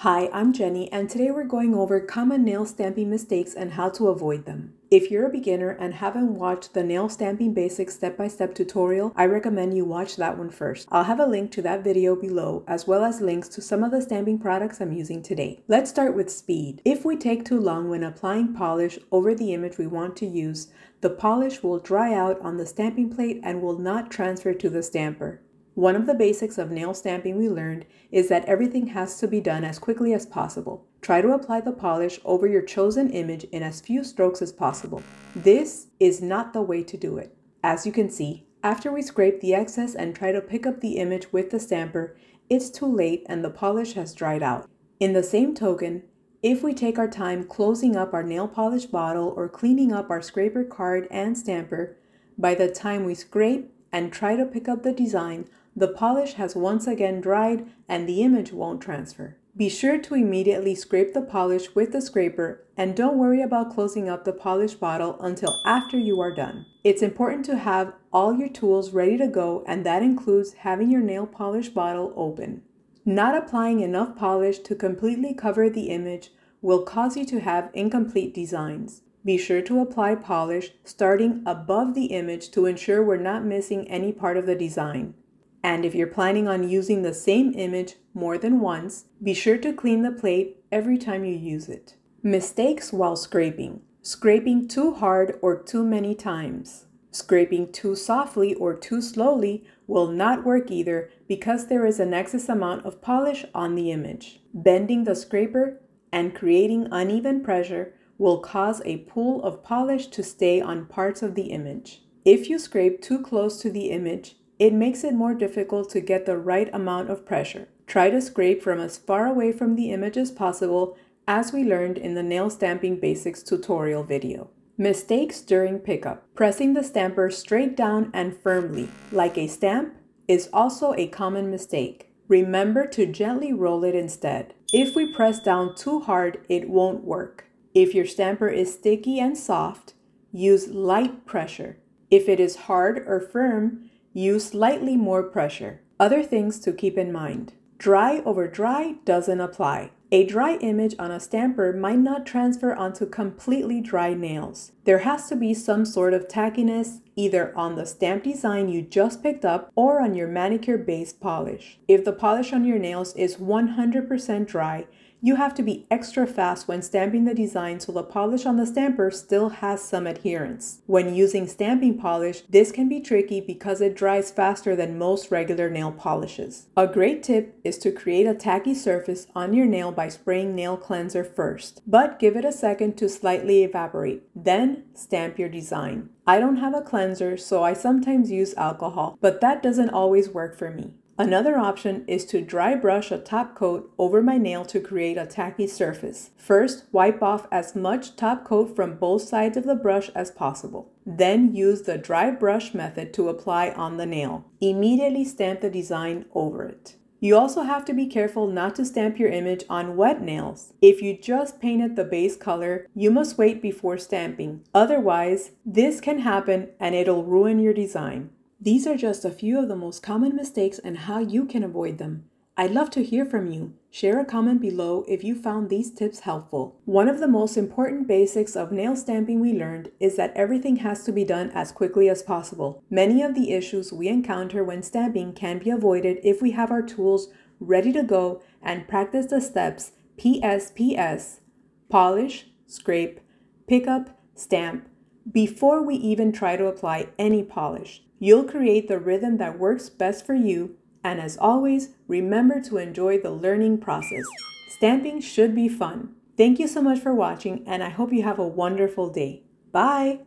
Hi, I'm Jenny, and today we're going over common nail stamping mistakes and how to avoid them. If you're a beginner and haven't watched the nail stamping basics step-by-step tutorial, I recommend you watch that one first. I'll have a link to that video below, as well as links to some of the stamping products I'm using today. Let's start with speed. If we take too long when applying polish over the image we want to use, the polish will dry out on the stamping plate and will not transfer to the stamper. One of the basics of nail stamping we learned is that everything has to be done as quickly as possible. Try to apply the polish over your chosen image in as few strokes as possible. This is not the way to do it. As you can see, after we scrape the excess and try to pick up the image with the stamper, it's too late and the polish has dried out. In the same token, if we take our time closing up our nail polish bottle or cleaning up our scraper card and stamper, by the time we scrape and try to pick up the design, the polish has once again dried and the image won't transfer. Be sure to immediately scrape the polish with the scraper and don't worry about closing up the polish bottle until after you are done. It's important to have all your tools ready to go, and that includes having your nail polish bottle open. Not applying enough polish to completely cover the image will cause you to have incomplete designs. Be sure to apply polish starting above the image to ensure we're not missing any part of the design. And if you're planning on using the same image more than once, be sure to clean the plate every time you use it. Mistakes while scraping. Scraping too hard or too many times. Scraping too softly or too slowly will not work either because there is an excess amount of polish on the image. Bending the scraper and creating uneven pressure will cause a pool of polish to stay on parts of the image. If you scrape too close to the image, it makes it more difficult to get the right amount of pressure. Try to scrape from as far away from the image as possible, as we learned in the nail stamping basics tutorial video. Mistakes during pickup. Pressing the stamper straight down and firmly, like a stamp, is also a common mistake. Remember to gently roll it instead. If we press down too hard, it won't work. If your stamper is sticky and soft, use light pressure. If it is hard or firm, use slightly more pressure. Other things to keep in mind. Dry over dry doesn't apply. A dry image on a stamper might not transfer onto completely dry nails. There has to be some sort of tackiness either on the stamp design you just picked up or on your manicure base polish. If the polish on your nails is 100% dry, you have to be extra fast when stamping the design so the polish on the stamper still has some adherence. When using stamping polish, this can be tricky because it dries faster than most regular nail polishes. A great tip is to create a tacky surface on your nail by spraying nail cleanser first, but give it a second to slightly evaporate. Then stamp your design. I don't have a cleanser, so I sometimes use alcohol, but that doesn't always work for me. Another option is to dry brush a top coat over my nail to create a tacky surface. First, wipe off as much top coat from both sides of the brush as possible. Then use the dry brush method to apply on the nail. Immediately stamp the design over it. You also have to be careful not to stamp your image on wet nails. If you just painted the base color, you must wait before stamping. Otherwise, this can happen and it'll ruin your design. These are just a few of the most common mistakes and how you can avoid them. I'd love to hear from you. Share a comment below if you found these tips helpful. One of the most important basics of nail stamping we learned is that everything has to be done as quickly as possible. Many of the issues we encounter when stamping can be avoided if we have our tools ready to go and practice the steps PSPS, polish, scrape, pick up, stamp, before we even try to apply any polish. You'll create the rhythm that works best for you, and as always, remember to enjoy the learning process. Stamping should be fun. Thank you so much for watching, and I hope you have a wonderful day. Bye!